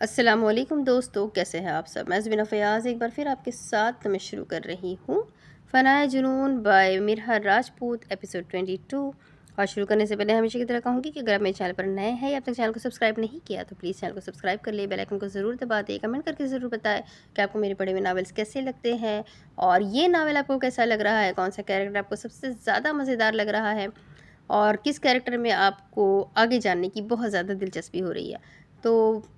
السلام علیکم دوستو، کیسے ہیں آپ سب؟ میں زبینہ فیاض ایک بار پھر آپ کے ساتھ میں شروع کر رہی ہوں فنائے جنون بائی مرہا راجپوت ایپیسوڈ 22۔ اور شروع کرنے سے پہلے ہمیشہ کی طرح کہوں گی کہ اگر آپ میرے چینل پر نئے ہیں یا اب تک چینل کو سبسکرائب نہیں کیا تو پلیز چینل کو سبسکرائب کر لیں، بیل آئیکن کو ضرور دبا دیں، کمنٹ کر کے ضرور بتائیں کہ آپ کو میرے پڑھے ہوئے ناولس کیسے لگتے ہیں اور یہ ناول آپ کو کیسا لگ رہا ہے، کون سا کیریکٹر آپ کو سب سے زیادہ مزیدار لگ رہا ہے اور کس کیریکٹر میں آپ کو آگے جاننے کی بہت زیادہ دلچسپی ہو رہی ہے۔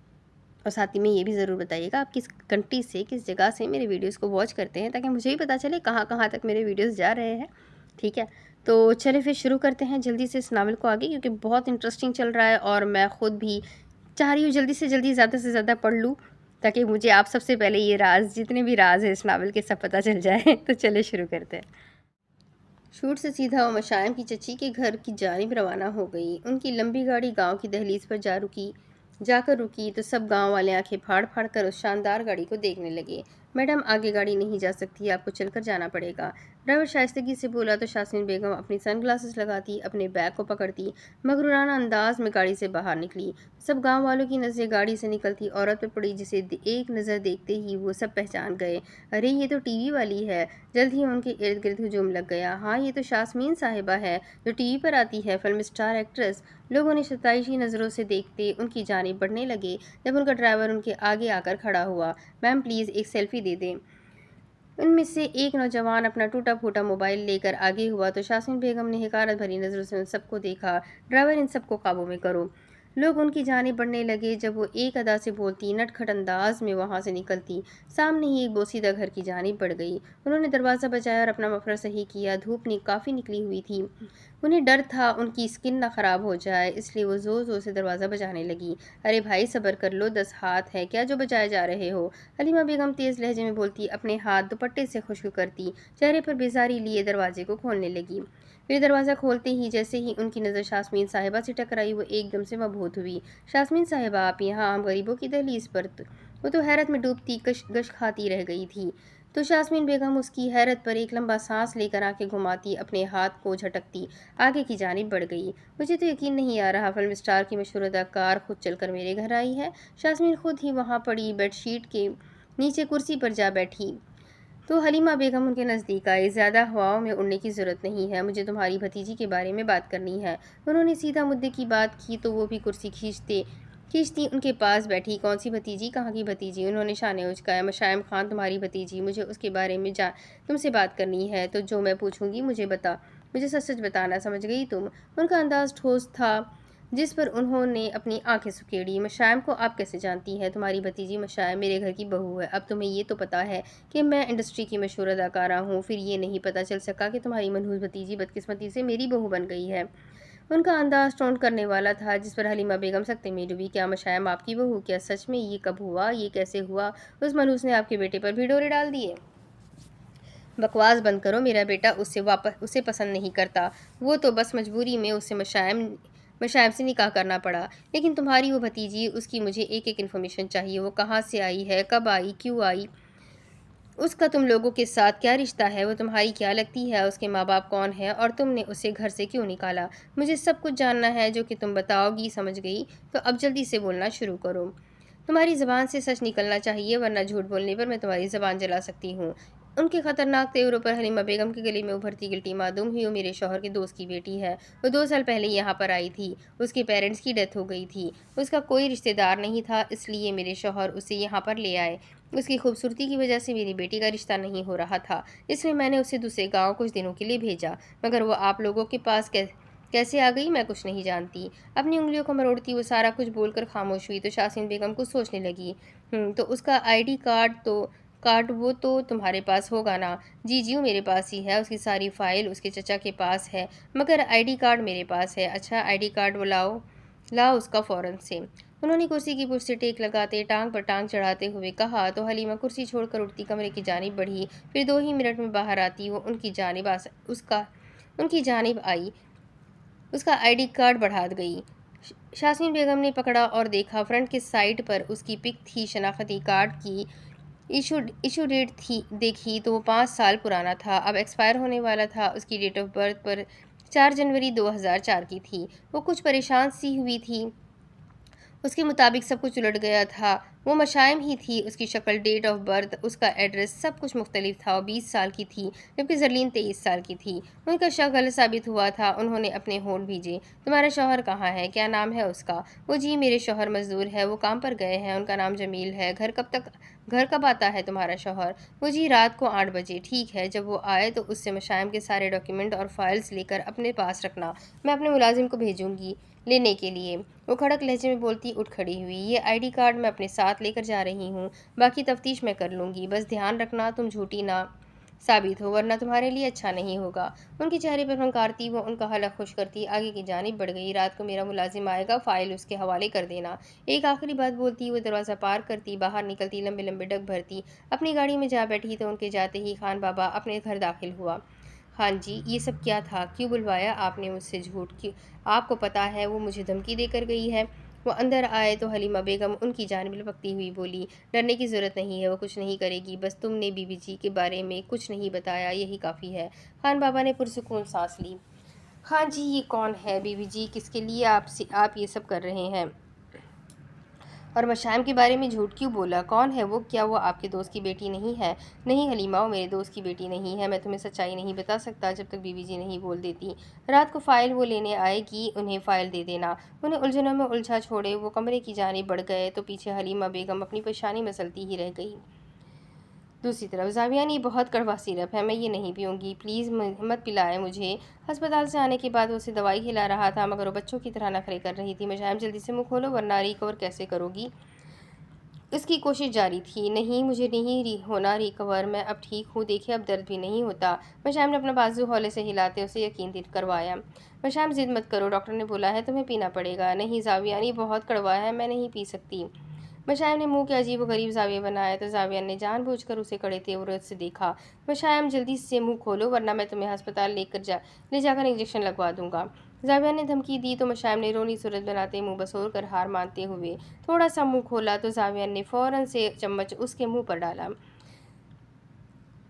اور ساتھ ہی میں یہ بھی ضرور بتائیے گا آپ کس کنٹری سے، کس جگہ سے میرے ویڈیوز کو واچ کرتے ہیں، تاکہ مجھے بھی پتہ چلے کہاں کہاں تک میرے ویڈیوز جا رہے ہیں۔ ٹھیک ہے، تو چلے پھر شروع کرتے ہیں جلدی سے اس ناول کو آگے، کیونکہ بہت انٹرسٹنگ چل رہا ہے اور میں خود بھی چاہ رہی ہوں جلدی سے جلدی زیادہ سے زیادہ پڑھ لوں، تاکہ مجھے آپ سب سے پہلے یہ راز، جتنے بھی راز ہیں اس ناول کے، سب پتہ چل جائے۔ تو چلے شروع کرتے ہیں۔ شوٹ سے سیدھا وہ مشائم کی چچی کے گھر کی جانب روانہ ہو گئی۔ ان کی لمبی گاڑی گاؤں کی دہلیز پر جا کر رکی تو سب گاؤں والے آنکھیں پھاڑ پھاڑ کر اس شاندار گاڑی کو دیکھنے لگے۔ میڈم، آگے گاڑی نہیں جا سکتی، آپ کو چل کر جانا پڑے گا، ڈرائیور شائستگی سے بولا تو شاسمین بیگم اپنی سن گلاسز لگاتی، اپنے بیگ کو پکڑتی، مغرورانہ انداز میں گاڑی سے باہر نکلی۔ سب گاؤں والوں کی نظریں گاڑی سے نکلتی عورت پر پڑی، جسے ایک نظر دیکھتے ہی وہ سب پہچان گئے۔ ارے یہ تو ٹی وی والی ہے! جلد ہی ان کے ارد گرد ہجوم لگ گیا۔ ہاں، یہ تو شاسمین صاحبہ ہے جو ٹی وی پر آتی ہے، فلم اسٹار ایکٹریس۔ لوگوں نے ستائشی نظروں سے دیکھتے ان کی جانب بڑھنے لگے جب ان کا ڈرائیور ان کے آگے آ کر کھڑا ہوا۔ میم پلیز ایک سیلفی دے دیں۔ ان میں سے ایک نوجوان اپنا ٹوٹا پھوٹا موبائل لے کر آگے ہوا تو شاسمین بیگم نے حقارت بھری نظروں سے ان سب کو دیکھا۔ ڈرائیور، ان سب کو قابو میں کرو۔ لوگ ان کی جانب بڑھنے لگے جب وہ ایک ادا سے بولتی، نٹ کھٹ انداز میں وہاں سے نکلتی۔ سامنے ہی ایک بوسیدہ گھر کی جانب بڑھ گئی۔ انہوں نے دروازہ بجایا اور اپنا مفلر صحیح کیا۔ دھوپ کافی نکلی ہوئی تھی، انہیں ڈر تھا ان کی اسکن نہ خراب ہو جائے، اس لیے وہ زور زور سے دروازہ بجانے لگی۔ ارے بھائی صبر کر لو، 10 ہاتھ ہے کیا جو بجائے جا رہے ہو؟ حلیمہ بیگم تیز لہجے میں بولتی، اپنے ہاتھ دوپٹے سے خشک کرتی، چہرے پر بیزاری لیے دروازے کو کھولنے لگی۔ پھر دروازہ کھولتے ہی جیسے ہی ان کی نظر شاسمین صاحبہ سے ٹکرائی، وہ ایک دم سے مبہوت ہوئی۔ شاسمین صاحبہ، آپ یہاں ہم غریبوں کی دہلیز پر؟ وہ تو حیرت میں ڈوبتی گش کھاتی رہ گئی تھی۔ تو شاسمین بیگم اس کی حیرت پر ایک لمبا سانس لے کر آنکھیں گھماتی اپنے ہاتھ کو جھٹکتی آگے کی جانب بڑھ گئی۔ مجھے تو یقین نہیں آ رہا فلم اسٹار کی مشہور اداکار خود چل کر میرے گھر آئی ہے۔ شاسمین خود ہی وہاں پڑی بیڈ شیٹ کے نیچے کرسی پر جا بیٹھی تو حلیمہ بیگم ان کے نزدیک آئی۔ زیادہ ہواؤں میں اڑنے کی ضرورت نہیں ہے، مجھے تمہاری بھتیجی کے بارے میں بات کرنی ہے۔ انہوں نے سیدھا مدعے کی بات کی تو وہ بھی کرسی کھینچتی ان کے پاس بیٹھی۔ کون سی بھتیجی؟ کہاں کی بھتیجی؟ انہوں نے شانے اچکایا۔ مشائم خان تمہاری بھتیجی، مجھے اس کے بارے میں تم سے بات کرنی ہے، تو جو میں پوچھوں گی مجھے سچ سچ بتانا، سمجھ گئی تم؟ ان کا انداز ٹھوس تھا جس پر انہوں نے اپنی آنکھیں سکیڑی۔ مشائم کو آپ کیسے جانتی ہیں؟ تمہاری بھتیجی مشائم میرے گھر کی بہو ہے۔ اب تمہیں یہ تو پتا ہے کہ میں انڈسٹری کی مشہور اداکارہ ہوں، پھر یہ نہیں پتا چل سکا کہ تمہاری منحوس بھتیجی بدقسمتی سے میری بہو بن گئی ہے۔ ان کا انداز ٹونٹ کرنے والا تھا جس پر حلیمہ بیگم سکتے میں ڈوبی۔ کیا مشائم آپ کی بہو؟ کیا سچ میں؟ یہ کب ہوا؟ یہ کیسے ہوا؟ اس منحوس نے آپ کے بیٹے پر بھی ڈورے ڈال دیے؟ بکواس بند کرو، میرا بیٹا اسے پسند نہیں کرتا، وہ تو بس مجبوری میں اسے مشائم سے نکاح کرنا پڑا۔ لیکن تمہاری وہ بھتیجی، اس کی مجھے ایک انفارمیشن چاہیے۔ وہ کہاں سے آئی ہے؟ کب آئی؟ کیوں آئی؟ اس کا تم لوگوں کے ساتھ کیا رشتہ ہے؟ وہ تمہاری کیا لگتی ہے؟ اس کے ماں باپ کون ہیں اور تم نے اسے گھر سے کیوں نکالا؟ مجھے سب کچھ جاننا ہے جو کہ تم بتاؤ گی، سمجھ گئی؟ تو اب جلدی سے بولنا شروع کرو۔ تمہاری زبان سے سچ نکلنا چاہیے، ورنہ جھوٹ بولنے پر میں تمہاری زبان جلا سکتی ہوں۔ ان کے خطرناک تیوروں پر حلیمہ بیگم کے گلے میں ابھرتی گلٹی معدوم ہوئی۔ وہ میرے شوہر کے دوست کی بیٹی ہے، وہ 2 سال پہلے یہاں پر آئی تھی، اس کے پیرنٹس کی ڈیتھ ہو گئی تھی، اس کا کوئی رشتہ دار نہیں تھا، اس لیے میرے شوہر اسے یہاں پر لے آئے۔ اس کی خوبصورتی کی وجہ سے میری بیٹی کا رشتہ نہیں ہو رہا تھا، اس لیے میں نے اسے دوسرے گاؤں کچھ دنوں کے لیے بھیجا، مگر وہ آپ لوگوں کے پاس کیسے آ گئی میں کچھ نہیں جانتی۔ اپنی انگلیوں کو مروڑتی وہ سارا کچھ بول کر خاموش ہوئی تو شاسمین بیگم کچھ سوچنے لگی۔ تو اس کا آئی ڈی کارڈ وہ تو تمہارے پاس ہوگا نا؟ جی وہ میرے پاس ہی ہے، اس کی ساری فائل اس کے چچا کے پاس ہے، مگر آئی ڈی کارڈ میرے پاس ہے۔ اچھا، آئی ڈی کارڈ وہ لاؤ اس کا فوراً سے۔ انہوں نے کرسی کی پشت سے ٹیک لگاتے ٹانگ پر ٹانگ چڑھاتے ہوئے کہا تو حلیمہ کرسی چھوڑ کر اٹھتی کمرے کی جانب بڑھی، پھر 2 ہی منٹ میں باہر آتی وہ ان کی جانب آئی، اس کا آئی ڈی کارڈ بڑھا گئی۔ شاسمین بیگم نے پکڑا اور دیکھا، فرنٹ کے سائڈ پر اس کی پک تھی، شناختی کارڈ کی ایشو ڈیٹ دیکھی تو وہ 5 سال پرانا تھا، اب ایکسپائر ہونے والا تھا۔ اس کی ڈیٹ آف برتھ پر 4 جنوری 2004 کی تھی۔ وہ کچھ پریشان سی ہوئی تھی، اس کے مطابق سب کچھ الٹ گیا تھا۔ وہ مشائم ہی تھی، اس کی شکل، ڈیٹ آف برتھ، اس کا ایڈریس سب کچھ مختلف تھا۔ وہ 20 سال کی تھی جبکہ زرلین 23 سال کی تھی۔ ان کا شک غلط ثابت ہوا تھا۔ انہوں نے اپنے ہونٹ بھیجے۔ تمہارا شوہر کہاں ہے؟ کیا نام ہے اس کا؟ وہ جی میرے شوہر مزدور ہے، وہ کام پر گئے ہیں، ان کا نام جمیل ہے۔ گھر کب آتا ہے تمہارا شوہر؟ وہ جی رات کو 8 بجے۔ ٹھیک ہے، جب وہ آئے تو اس سے مشائم کے سارے ڈاکیومنٹ اور فائلز لے کر اپنے پاس رکھنا، میں اپنے ملازم کو بھیجوں گی لینے کے لیے۔ وہ کھڑک لہجے میں بولتی اٹھ کھڑی ہوئی۔ یہ ID کارڈ میں اپنے ساتھ لے کر جا رہی ہوں، باقی تفتیش میں کر لوں گی، بس دھیان رکھنا تم جھوٹی نہ ثابت ہو ورنہ تمہارے لیے اچھا نہیں ہوگا۔ ان کے چہرے پر پھنکارتی وہ ان کا حلق خوش کرتی آگے کی جانب بڑھ گئی۔ رات کو میرا ملازم آئے گا، فائل اس کے حوالے کر دینا۔ ایک آخری بات بولتی وہ دروازہ پار کرتی باہر نکلتی، لمبے لمبے ڈگ بھرتی، اپنی گاڑی میں جا بیٹھی تو ان کے جاتے ہی خان بابا اپنے گھر داخل ہوا۔ ہاں جی، یہ سب کیا تھا؟ کیوں بلوایا آپ نے مجھ سے جھوٹ؟ آپ کو پتہ ہے وہ مجھے دھمکی دے کر گئی ہے۔ وہ اندر آئے تو حلیمہ بیگم ان کی جانب لپکتی ہوئی بولی، ڈرنے کی ضرورت نہیں ہے، وہ کچھ نہیں کرے گی، بس تم نے بی بی جی کے بارے میں کچھ نہیں بتایا، یہی کافی ہے۔ خان بابا نے پرسکون سانس لی۔ ہاں جی، یہ کون ہے بی بی جی؟ کس کے لیے آپ یہ سب کر رہے ہیں؟ اور مشائم کے بارے میں جھوٹ کیوں بولا؟ کون ہے وہ؟ کیا وہ آپ کے دوست کی بیٹی نہیں ہے؟ نہیں حلیمہ، وہ میرے دوست کی بیٹی نہیں ہے۔ میں تمہیں سچائی نہیں بتا سکتا جب تک بی بی جی نہیں بول دیتی۔ رات کو فائل وہ لینے آئے گی، انہیں فائل دے دینا۔ انہیں الجھنوں میں الجھا چھوڑے وہ کمرے کی جانب بڑھ گئے تو پیچھے حلیمہ بیگم اپنی پریشانی مسلتی ہی رہ گئی۔ دوسری طرف زاویہ نے بہت کڑوا سیرپ ہے، میں یہ نہیں پیوں گی، پلیز مت پلائے مجھے۔ ہسپتال سے آنے کے بعد وہ اسے دوائی کھلا رہا تھا مگر وہ بچوں کی طرح نخرے کر رہی تھی۔ مشائم جلدی سے منہ کھولو ورنہ ریکور کیسے کرو گی؟ اس کی کوشش جاری تھی۔ نہیں، مجھے نہیں ہونا ریکور، میں اب ٹھیک ہوں، دیکھیں اب درد بھی نہیں ہوتا۔ مشائم نے اپنا بازو ہولے سے ہلاتے اسے یقین کروایا۔ مشائم ضد مت کرو، ڈاکٹر نے بولا ہے تمہیں پینا پڑے گا۔ نہیں زاویہ نے بہت کڑوا ہے، میں نہیں پی سکتی۔ مشائم نے منہ کے عجیب و غریب زاویے بنائے تو زاویہ نے جان بوجھ کر اسے کڑے تیور سے دیکھا۔ مشائم جلدی سے منہ کھولو ورنہ میں تمہیں ہسپتال لے جا کر انجیکشن لگوا دوں گا۔ زاویہ نے دھمکی دی تو مشائم نے رونی صورت بناتے منہ بسور کر ہار مانتے ہوئے تھوڑا سا منہ کھولا تو زاویہ نے فوراً سے چمچ اس کے منہ پر ڈالا۔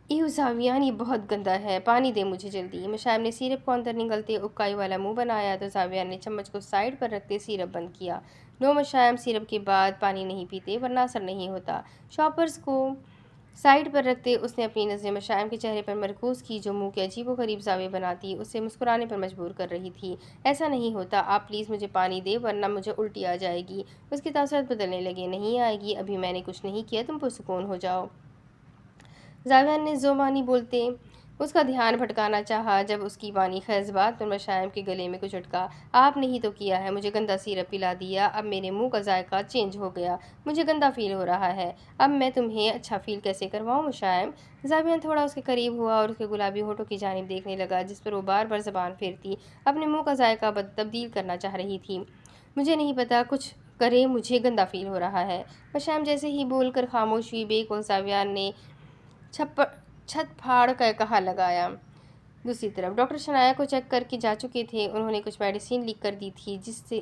ایو زاویہ، یہ بہت گندا ہے، پانی دے مجھے جلدی۔ مشائم نے سیرپ کو اندر نگلتے اکائی والا منہ بنایا تو زاویہ نے چمچ کو سائیڈ پر رکھتے سیرپ بند کیا۔ نو مشائم، سیرپ کے بعد پانی نہیں پیتے ورنہ اثر نہیں ہوتا۔ شاپرز کو سائیڈ پر رکھتے اس نے اپنی نظریں مشائم کے چہرے پر مرکوز کی جو منہ کے عجیب و غریب زاویے بناتی اسے مسکرانے پر مجبور کر رہی تھی۔ ایسا نہیں ہوتا، آپ پلیز مجھے پانی دے ورنہ مجھے الٹی آ جائے گی۔ اس کے تاثرات بدلنے لگے۔ نہیں آئے گی، ابھی میں نے کچھ نہیں کیا، تم پرسکون ہو جاؤ۔ زاویہ نے زبانی بولتے اس کا دھیان بھٹکانا چاہا جب اس کی بانی خیز بات پر مشائم کے گلے میں کچھ اٹکا۔ آپ نے ہی تو کیا ہے، مجھے گندا سیرپ پلا دیا، اب میرے منہ کا ذائقہ چینج ہو گیا، مجھے گندا فیل ہو رہا ہے، اب میں تمہیں اچھا فیل کیسے کرواؤں مشائم؟ زاویہ تھوڑا اس کے قریب ہوا اور اس کے گلابی ہونٹوں کی جانب دیکھنے لگا جس پر وہ بار بار زبان پھیرتی اپنے منہ کا ذائقہ تبدیل کرنا چاہ رہی تھی۔ مجھے نہیں پتا، کچھ کرے، مجھے گندا فیل ہو رہا ہے۔ مشائم جیسے ہی بول کر خاموش ہوئی، بے قول زاویہ نے چھت پھاڑ کر کہا لگایا۔ دوسری طرف ڈاکٹر شنایا کو چیک کر کے جا چکے تھے۔ انہوں نے کچھ میڈیسین لکھ کر دی تھی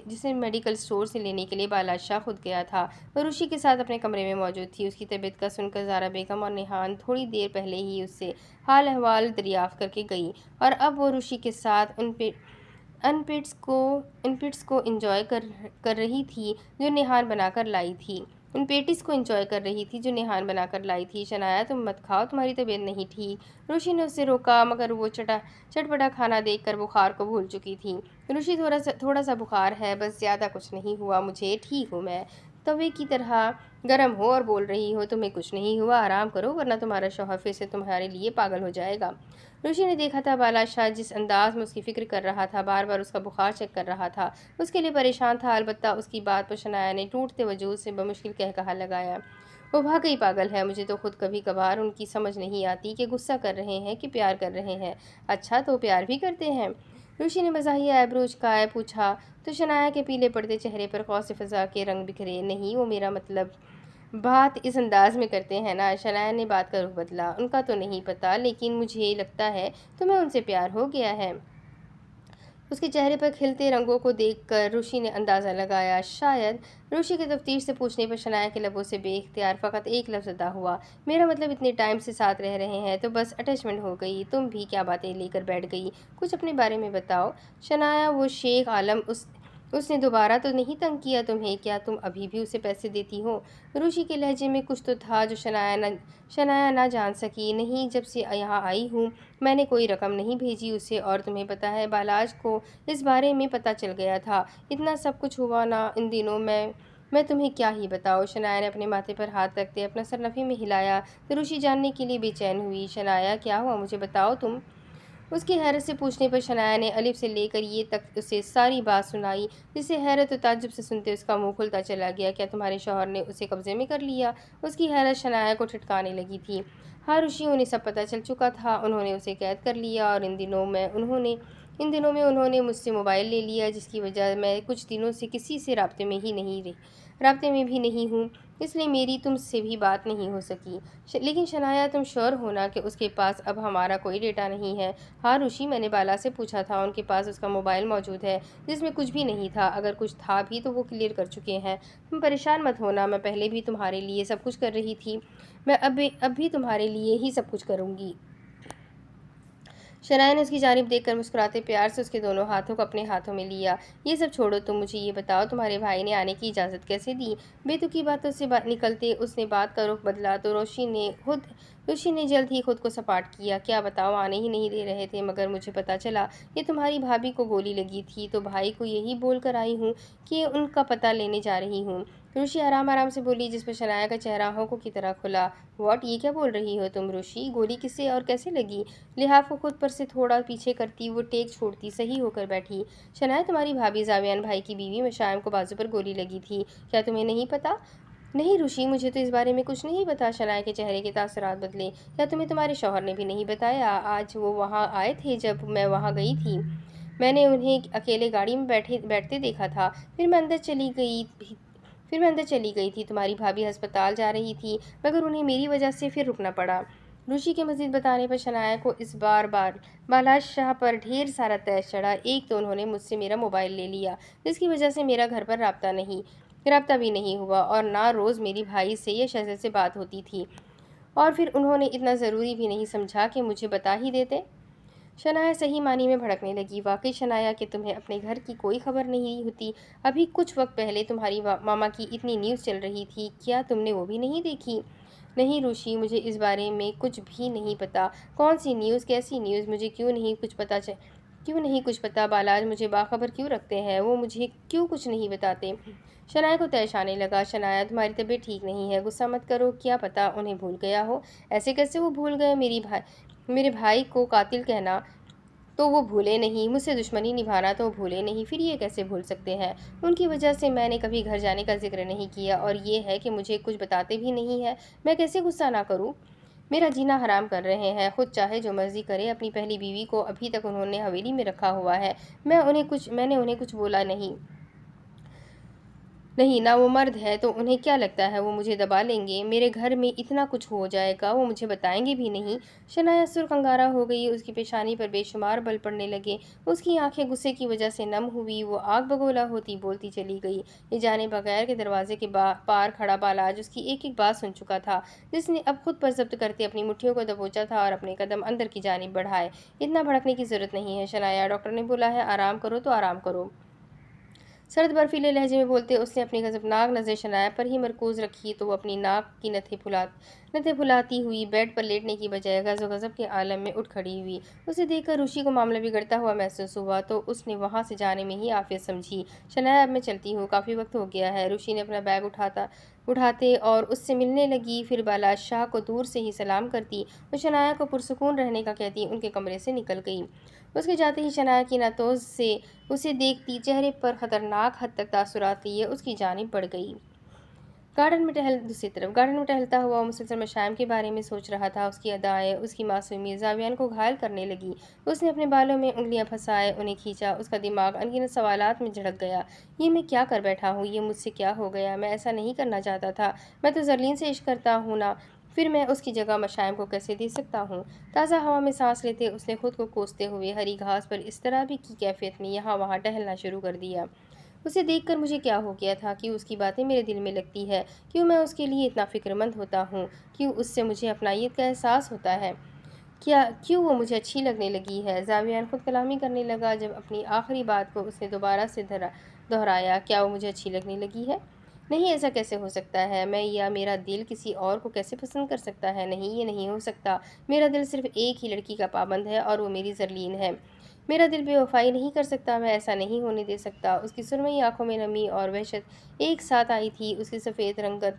جسے میڈیکل سٹور سے لینے کے لیے بالادشاہ خود گیا تھا۔ وہ روشی کے ساتھ اپنے کمرے میں موجود تھی۔ اس کی طبیعت کا سن کر زارا بیگم اور نیہان تھوڑی دیر پہلے ہی اس سے حال احوال دریافت کر کے گئی اور اب وہ روشی کے ساتھ ان پیٹس کو انجوائے کر رہی تھی جو نیہان بنا کر لائی تھی۔ شنایا تم مت کھاؤ، تمہاری طبیعت نہیں ٹھیک۔ روشی نے اسے روکا مگر وہ چٹپٹا کھانا دیکھ کر بخار کو بھول چکی تھی۔ روشی، تھوڑا سا بخار ہے، بس زیادہ کچھ نہیں ہوا مجھے، ٹھیک ہوں میں، توے کی طرح گرم ہو اور بول رہی ہو تمہیں کچھ نہیں ہوا، آرام کرو ورنہ تمہارا شوہر پھر سے تمہارے لیے پاگل ہو جائے گا۔ روشی نے دیکھا تھا بالادشاہ جس انداز میں اس کی فکر کر رہا تھا، بار بار اس کا بخار چیک کر رہا تھا، اس کے لیے پریشان تھا، البتہ اس کی بات پر شنایا نے ٹوٹتے وجود سے بمشکل کہا لگایا، وہ بھاگئی پاگل ہے، مجھے تو خود کبھی کبھار ان کی سمجھ نہیں آتی کہ غصہ کر رہے ہیں کہ پیار کر رہے ہیں۔ اچھا، تو پیار بھی کرتے ہیں؟ روشی نے مزاحیہ ایبرو اچکائے پوچھا تو شنایا کے پیلے پڑتے چہرے پر خوش فضا کے رنگ بکھرے۔ نہیں، وہ میرا مطلب بات اس انداز میں کرتے ہیں نا۔ شنایا نے بات کا رخ بدلا۔ ان کا تو نہیں پتا لیکن مجھے لگتا ہے تمہیں ان سے پیار ہو گیا ہے۔ اس کے چہرے پر کھلتے رنگوں کو دیکھ کر روشی نے اندازہ لگایا، شاید۔ روشی کے تفتیش سے پوچھنے پر شنایا کے لبوں سے بے اختیار فقط ایک لفظ ادا ہوا، میرا مطلب اتنے ٹائم سے ساتھ رہ رہے ہیں تو بس اٹیچمنٹ ہو گئی، تم بھی کیا باتیں لے کر بیٹھ گئی، کچھ اپنے بارے میں بتاؤ۔ شنایا، وہ شیخ عالم اس نے دوبارہ تو نہیں تنگ کیا تمہیں؟ کیا تم ابھی بھی اسے پیسے دیتی ہو؟ روشی کے لہجے میں کچھ تو تھا جو شنایا نہ جان سکی۔ نہیں، جب سے یہاں آئی ہوں میں نے کوئی رقم نہیں بھیجی اسے، اور تمہیں پتہ ہے بالاج کو اس بارے میں پتہ چل گیا تھا۔ اتنا سب کچھ ہوا نا ان دنوں میں تمہیں کیا ہی بتاؤں۔ شنایا نے اپنے ماتھے پر ہاتھ رکھتے اپنا سر نفی میں ہلایا تو روشی جاننے کے لیے بے چین ہوئی۔ شنایا کیا ہوا مجھے بتاؤ تم؟ اس کی حیرت سے پوچھنے پر شنایا نے الف سے لے کر یہ تک اسے ساری بات سنائی، جسے حیرت و تعجب سے سنتے اس کا منہ کھلتا چلا گیا۔ کیا تمہارے شوہر نے اسے قبضے میں کر لیا؟ اس کی حیرت شنایا کو ٹھٹکانے لگی تھی۔ ہاں روشی، انہیں سب پتہ چل چکا تھا، انہوں نے اسے قید کر لیا، اور ان دنوں میں انہوں نے مجھ سے موبائل لے لیا، جس کی وجہ میں کچھ دنوں سے کسی سے رابطے میں بھی نہیں ہوں، اس لیے میری تم سے بھی بات نہیں ہو سکی۔ لیکن شنایا تم شور ہونا کہ اس کے پاس اب ہمارا کوئی ڈیٹا نہیں ہے؟ ہاں روشی، میں نے بالا سے پوچھا تھا، ان کے پاس اس کا موبائل موجود ہے جس میں کچھ بھی نہیں تھا، اگر کچھ تھا بھی تو وہ کلیئر کر چکے ہیں۔ تم پریشان مت ہونا، میں پہلے بھی تمہارے لیے سب کچھ کر رہی تھی، میں اب بھی تمہارے لیے ہی سب کچھ کروں گی۔ شنایا نے اس کی جانب دیکھ کر مسکراتے پیار سے اس کے دونوں ہاتھوں کو اپنے ہاتھوں میں لیا۔ یہ سب چھوڑو، تم مجھے یہ بتاؤ تمہارے بھائی نے آنے کی اجازت کیسے دی؟ بے تکی باتوں سے نکلتے اس نے بات کا رخ بدلا تو روشی نے جلد ہی خود کو سپاٹ کیا۔ کیا بتاؤ، آنے ہی نہیں دے رہے تھے، مگر مجھے پتہ چلا کہ تمہاری بھابھی کو گولی لگی تھی، تو بھائی کو یہی بول کر آئی ہوں کہ ان کا پتہ لینے جا رہی ہوں۔ روشی آرام سے بولی، جس پر شنایا کا چہرہ ہونکوں کی طرح کھلا۔ واٹ، یہ کیا بول رہی ہو تم روشی؟ گولی کسے اور کیسے لگی؟ لحاف کو خود پر سے تھوڑا پیچھے کرتی وہ ٹیک چھوڑتی صحیح ہو کر بیٹھی۔ شنایا، تمہاری بھابھی زاویان بھائی کی بیوی مشائم کو بازو پر گولی لگی تھی، کیا تمہیں نہیں پتہ؟ نہیں روشی، مجھے تو اس بارے میں کچھ نہیں پتہ۔ شنایا کے چہرے کے تاثرات بدلے۔ کیا تمہیں تمہارے شوہر نے بھی نہیں بتایا؟ آج وہ وہاں آئے تھے جب میں وہاں گئی تھی، میں نے انہیں اکیلے گاڑی میں بیٹھتے دیکھا تھا، پھر میں اندر چلی گئی تھی، تمہاری بھابھی ہسپتال جا رہی تھی، مگر انہیں میری وجہ سے پھر رکنا پڑا۔ روشی کے مزید بتانے پر شنایا کو اس بار بالاج شاہ پر ڈھیر سارا تیش چڑھا۔ ایک تو انہوں نے مجھ سے میرا موبائل لے لیا، جس کی وجہ سے میرا گھر پر رابطہ بھی نہیں ہوا، اور نہ روز میری بھائی سے یا شہزاد سے بات ہوتی تھی، اور پھر انہوں نے اتنا ضروری بھی نہیں سمجھا کہ مجھے بتا ہی دیتے۔ شنایا صحیح معنی میں بھڑکنے لگی۔ واقعی شنایا کہ تمہیں اپنے گھر کی کوئی خبر نہیں ہوتی؟ ابھی کچھ وقت پہلے تمہاری ماما کی اتنی نیوز چل رہی تھی، کیا تم نے وہ بھی نہیں دیکھی؟ نہیں روشی، مجھے اس بارے میں کچھ بھی نہیں پتہ۔ کون سی نیوز؟ کیسی نیوز؟ مجھے کیوں نہیں کچھ پتہ؟ بالاج مجھے باخبر کیوں رکھتے ہیں؟ وہ مجھے کیوں کچھ نہیں بتاتے؟ شنایا کو طیش آنے لگا۔ شنایا، تمہاری طبیعت ٹھیک نہیں ہے، غصہ مت کرو، کیا پتہ انہیں بھول گیا ہو۔ ایسے کیسے وہ بھول گئے؟ میرے بھائی کو قاتل کہنا تو وہ بھولے نہیں، مجھ سے دشمنی نبھانا تو وہ بھولے نہیں، پھر یہ کیسے بھول سکتے ہیں؟ ان کی وجہ سے میں نے کبھی گھر جانے کا ذکر نہیں کیا، اور یہ ہے کہ مجھے کچھ بتاتے بھی نہیں ہیں، میں کیسے غصہ نہ کروں؟ میرا جینا حرام کر رہے ہیں، خود چاہے جو مرضی کرے۔ اپنی پہلی بیوی کو ابھی تک انہوں نے حویلی میں رکھا ہوا ہے، میں نے انہیں کچھ بولا نہیں، نہ وہ مرد ہے تو انہیں کیا لگتا ہے وہ مجھے دبا لیں گے؟ میرے گھر میں اتنا کچھ ہو جائے گا، وہ مجھے بتائیں گے بھی نہیں؟ شنایا سرخ انگارہ ہو گئی، اس کی پیشانی پر بے شمار بل پڑنے لگے، اس کی آنکھیں غصے کی وجہ سے نم ہوئی، وہ آگ بگولا ہوتی بولتی چلی گئی۔ یہ جانے بغیر کہ دروازے کے پار کھڑا بالاج اس کی ایک بات سن چکا تھا، جس نے اب خود پر ضبط کرتے اپنی مٹھیوں کو دبوچا تھا اور اپنے قدم اندر کی جانب بڑھائے۔ اتنا بھڑکنے کی ضرورت نہیں ہے شنایا، ڈاکٹر نے بولا ہے آرام کرو تو آرام کرو۔ سرد برفیلے لہجے میں بولتے اس نے اپنی غضبناک نظریں شنایا پر ہی مرکوز رکھی تو وہ اپنی ناک کی نتھیں پھلاتی ہوئی بیڈ پر لیٹنے کی بجائے غض و غضب کے عالم میں اٹھ کھڑی ہوئی۔ اسے دیکھ کر روشی کو معاملہ بگڑتا ہوا محسوس ہوا تو اس نے وہاں سے جانے میں ہی عافیت سمجھی۔ شنایا، اب میں چلتی ہوں، کافی وقت ہو گیا ہے۔ روشی نے اپنا بیگ اٹھاتے اور اس سے ملنے لگی، پھر بالاج شاہ کو دور سے ہی سلام کرتی اور شنایا کو پرسکون رہنے کا کہتی ان کے کمرے سے نکل گئی۔ اس کے جاتے ہی شنایا کی ناتوز سے اسے دیکھتی چہرے پر خطرناک حد تک تاثرات لیے اس کی جانب بڑھ گئی۔ دوسری طرف گارڈن میں ٹہلتا ہوا وہ مسلسل مشائم کے بارے میں سوچ رہا تھا، اس کی ادائیں، اس کی معصومیت زاویان کو گھائل کرنے لگی۔ اس نے اپنے بالوں میں انگلیاں پھنسائے انہیں کھینچا، اس کا دماغ انگنت سوالات میں جھڑک گیا۔ یہ میں کیا کر بیٹھا ہوں؟ یہ مجھ سے کیا ہو گیا؟ میں ایسا نہیں کرنا چاہتا تھا، میں تو زرلین سے عشق کرتا ہوں نا، پھر میں اس کی جگہ مشائم کو کیسے دے سکتا ہوں؟ تازہ ہوا میں سانس لیتے اس نے خود کو کوستے ہوئے ہری گھاس پر اس طرح بھی کی کیفیت میں یہاں وہاں ٹہلنا شروع کر دیا۔ اسے دیکھ کر مجھے کیا ہو گیا تھا؟ کیوں اس کی باتیں میرے دل میں لگتی ہے؟ کیوں میں اس کے لیے اتنا فکر مند ہوتا ہوں؟ کیوں اس سے مجھے اپنائیت کا احساس ہوتا ہے؟ کیوں وہ مجھے اچھی لگنے لگی ہے؟ زاویان خود کلامی کرنے لگا جب اپنی آخری بات کو اس نے دوبارہ سے دہرایا، کیا وہ مجھے اچھی لگنے لگی ہے؟ نہیں، ایسا کیسے ہو سکتا ہے؟ میں یا میرا دل کسی اور کو کیسے پسند کر سکتا ہے؟ نہیں، یہ نہیں ہو سکتا۔ میرا دل صرف ایک ہی لڑکی کا پابند ہے اور وہ میری زرلین ہے۔ میرا دل بے وفائی نہیں کر سکتا، میں ایسا نہیں ہونے دے سکتا۔ اس کی سرمئی آنکھوں میں نمی اور وحشت ایک ساتھ آئی تھی، اس کی سفید رنگت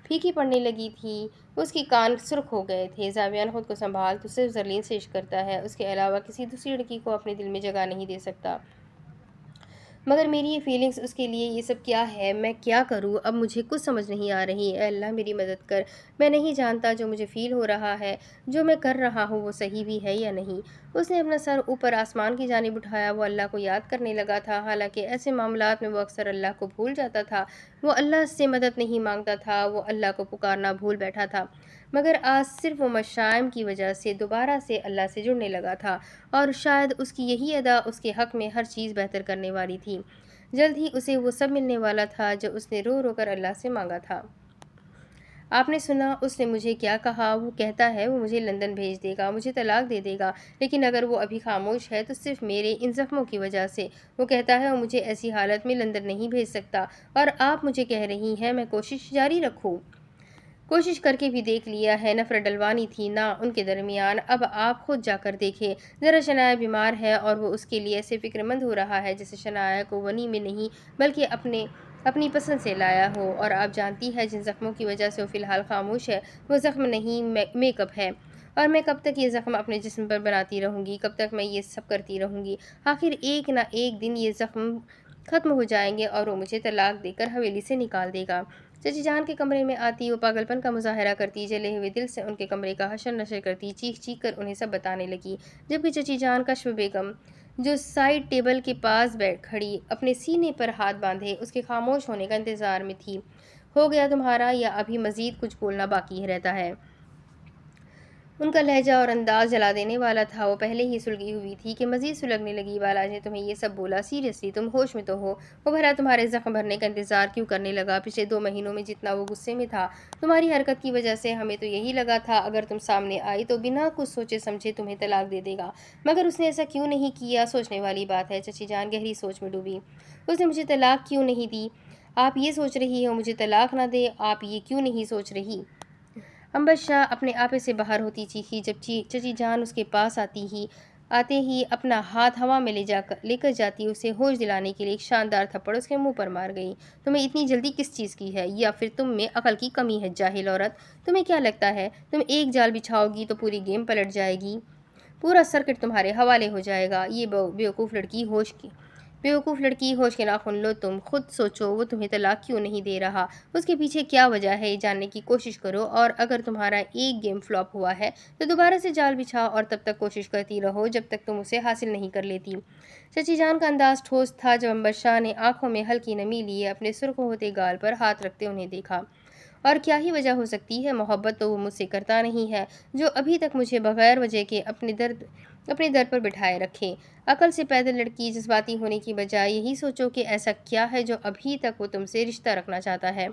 پھیکی پڑنے لگی تھی، اس کے کان سرخ ہو گئے تھے۔ زاویان خود کو سنبھال، تو صرف زرلین سے عشق کرتا ہے، اس کے علاوہ کسی دوسری لڑکی کو اپنے دل میں جگہ نہیں دے سکتا۔ مگر میری یہ فیلنگز اس کے لیے یہ سب کیا ہے؟ میں کیا کروں؟ اب مجھے کچھ سمجھ نہیں آ رہی۔ اے اللہ میری مدد کر۔ میں نہیں جانتا جو مجھے فیل ہو رہا ہے، جو میں کر رہا ہوں وہ صحیح بھی ہے یا نہیں۔ اس نے اپنا سر اوپر آسمان کی جانب اٹھایا، وہ اللہ کو یاد کرنے لگا تھا۔ حالانکہ ایسے معاملات میں وہ اکثر اللہ کو بھول جاتا تھا۔ وہ اللہ سے مدد نہیں مانگتا تھا، وہ اللہ کو پکارنا بھول بیٹھا تھا۔ مگر آج صرف وہ مشائم کی وجہ سے دوبارہ سے اللہ سے جڑنے لگا تھا، اور شاید اس کی یہی ادا اس کے حق میں ہر چیز بہتر کرنے والی تھی۔ جلد ہی اسے وہ سب ملنے والا تھا جو اس نے رو رو کر اللہ سے مانگا تھا۔ آپ نے سنا اس نے مجھے کیا کہا؟ وہ کہتا ہے وہ مجھے لندن بھیج دے گا، مجھے طلاق دے دے گا، لیکن اگر وہ ابھی خاموش ہے تو صرف میرے ان زخموں کی وجہ سے۔ وہ کہتا ہے وہ مجھے ایسی حالت میں لندن نہیں بھیج سکتا، اور آپ مجھے کہہ رہی ہیں میں کوشش جاری رکھوں۔ کوشش کر کے بھی دیکھ لیا ہے، نفرت ڈلوانی تھی نا ان کے درمیان۔ اب آپ خود جا کر دیکھیں، ذرا شنایا بیمار ہے اور وہ اس کے لیے ایسے فکر مند ہو رہا ہے جیسے شنایا کو ونی میں نہیں بلکہ اپنی پسند سے لایا ہو، اور آپ جانتی ہے جن زخموں کی وجہ سے وہ فی الحال خاموش ہے وہ زخم نہیں میک اپ ہے۔ اور میں کب تک یہ زخم اپنے جسم پر بناتی رہوں گی؟ کب تک میں یہ سب کرتی رہوں گی؟ آخر ایک نہ ایک دن یہ زخم ختم ہو جائیں گے اور وہ مجھے طلاق دے کر حویلی سے نکال دے گا۔ چچی جان کے کمرے میں آتی، وہ پاگل پن کا مظاہرہ کرتی، جلے ہوئے دل سے ان کے کمرے کا حشر نشر کرتی، چیخ چیخ کر انہیں سب بتانے لگی، جبکہ چچی جان کشف بیگم جو سائڈ ٹیبل کے پاس بیٹھ کھڑی اپنے سینے پر ہاتھ باندھے اس کے خاموش ہونے کا انتظار میں تھی۔ ہو گیا تمہارا، یا ابھی مزید کچھ بولنا باقی رہتا ہے؟ ان کا لہجہ اور انداز جلا دینے والا تھا۔ وہ پہلے ہی سلگی ہوئی تھی کہ مزید سلگنے لگی۔ بالاج نے تمہیں یہ سب بولا؟ سیریسلی تم ہوش میں تو ہو؟ وہ بھلا تمہارے زخم بھرنے کا انتظار کیوں کرنے لگا؟ پچھلے 2 مہینوں میں جتنا وہ غصے میں تھا تمہاری حرکت کی وجہ سے، ہمیں تو یہی لگا تھا اگر تم سامنے آئی تو بنا کچھ سوچے سمجھے تمہیں طلاق دے دے گا، مگر اس نے ایسا کیوں نہیں کیا؟ سوچنے والی بات ہے۔ چچی جان گہری سوچ میں ڈوبی۔ اس نے مجھے طلاق کیوں نہیں دی؟ آپ یہ سوچ رہی ہو مجھے طلاق نہ دے؟ آپ یہ کیوں نہیں سوچ رہی؟ امبر شاہ اپنے آپے سے باہر ہوتی چیخی جب چچی جان اس کے پاس آتے ہی اپنا ہاتھ ہوا میں لے کر جاتی، اسے ہوش دلانے کے لیے ایک شاندار تھپڑ اس کے منہ پر مار گئی۔ تمہیں اتنی جلدی کس چیز کی ہے؟ یا پھر تم میں عقل کی کمی ہے جاہل عورت؟ تمہیں کیا لگتا ہے تم ایک جال بچھاؤ گی تو پوری گیم پلٹ جائے گی، پورا سرکٹ تمہارے حوالے ہو جائے گا؟ یہ بیوقوف لڑکی ہوش کے ناخن لو، تم خود سوچو وہ تمہیں طلاق کیوں نہیں دے رہا؟ اس کے پیچھے کیا وجہ ہے یہ جاننے کی کوشش کرو، اور اگر تمہارا ایک گیم فلاپ ہوا ہے تو دوبارہ سے جال بچھاؤ اور تب تک کوشش کرتی رہو جب تک تم اسے حاصل نہیں کر لیتی۔ چچی جان کا انداز ٹھوس تھا جب امبر شاہ نے آنکھوں میں ہلکی نمی لیے اپنے سرخ ہوتے گال پر ہاتھ رکھتے انہیں دیکھا۔ اور کیا ہی وجہ ہو سکتی ہے؟ محبت تو وہ مجھ سے کرتا نہیں ہے جو ابھی تک مجھے بغیر وجہ کے اپنے در پر بٹھائے رکھے۔ عقل سے پیدل لڑکی، جذباتی ہونے کی بجائے یہی سوچو کہ ایسا کیا ہے جو ابھی تک وہ تم سے رشتہ رکھنا چاہتا ہے۔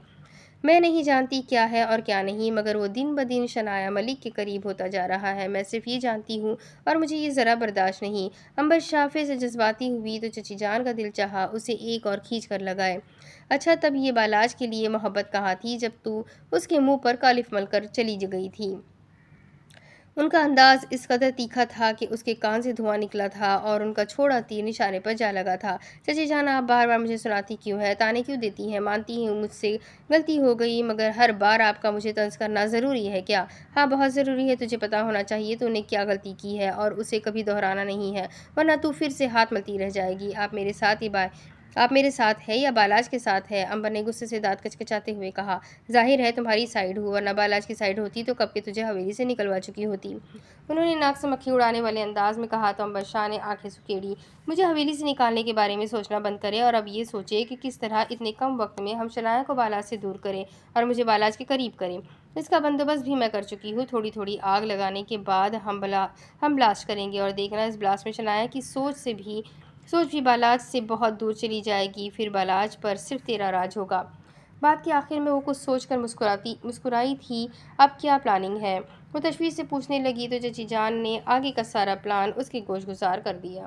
میں نہیں جانتی کیا ہے اور کیا نہیں، مگر وہ دن بدن شنایا ملک کے قریب ہوتا جا رہا ہے، میں صرف یہ جانتی ہوں، اور مجھے یہ ذرا برداشت نہیں۔ امبر شافے سے جذباتی ہوئی تو چچی جان کا دل چاہا اسے ایک اور کھینچ کر لگائے۔ اچھا تب یہ بالاج کے لیے محبت کہاں تھی جب تو اس کے منہ پر کالف مل کر چلی گئی تھی؟ ان کا انداز اس قدر تیکھا تھا کہ اس کے کان سے دھواں نکلا تھا اور ان کا چھوڑا تیر نشانے پر جا لگا تھا۔ چچی جان آپ بار بار مجھے سناتی کیوں ہے؟ تانے کیوں دیتی ہیں؟ مانتی ہیں مجھ سے غلطی ہو گئی، مگر ہر بار آپ کا مجھے طنز کرنا ضروری ہے کیا؟ ہاں بہت ضروری ہے، تجھے پتا ہونا چاہیے تو نے کیا غلطی کی ہے اور اسے کبھی دہرانا نہیں ہے، ورنہ تو پھر سے ہاتھ ملتی رہ جائے گی۔ آپ میرے ساتھ ہے یا بالاج کے ساتھ ہے؟ امبر نے غصے سے دانت کچکچاتے ہوئے کہا۔ ظاہر ہے تمہاری سائیڈ ہوں، ورنہ بالاج کی سائیڈ ہوتی تو کب کے تجھے حویلی سے نکلوا چکی ہوتی۔ انہوں نے ناک سے مکھی اڑانے والے انداز میں کہا تو امبر شاہ نے آنکھیں سکیڑی۔ مجھے حویلی سے نکالنے کے بارے میں سوچنا بند کرے اور اب یہ سوچے کہ کس طرح اتنے کم وقت میں ہم شنایا کو بالاج سے دور کریں اور مجھے بالاج کے قریب کریں۔ اس کا بندوبست بھی میں کر چکی ہوں، تھوڑی تھوڑی آگ لگانے کے بعد ہم بلاسٹ کریں گے اور دیکھنا اس بلاسٹ میں شنایا کی سوچ بھی بالاج سے بہت دور چلی جائے گی، پھر بالاج پر صرف تیرا راج ہوگا۔ بات کے آخر میں وہ کچھ سوچ کر مسکرائی تھی۔ اب کیا پلاننگ ہے؟ وہ تشویش سے پوچھنے لگی تو چچی جان نے آگے کا سارا پلان اس کے گوش گزار کر دیا۔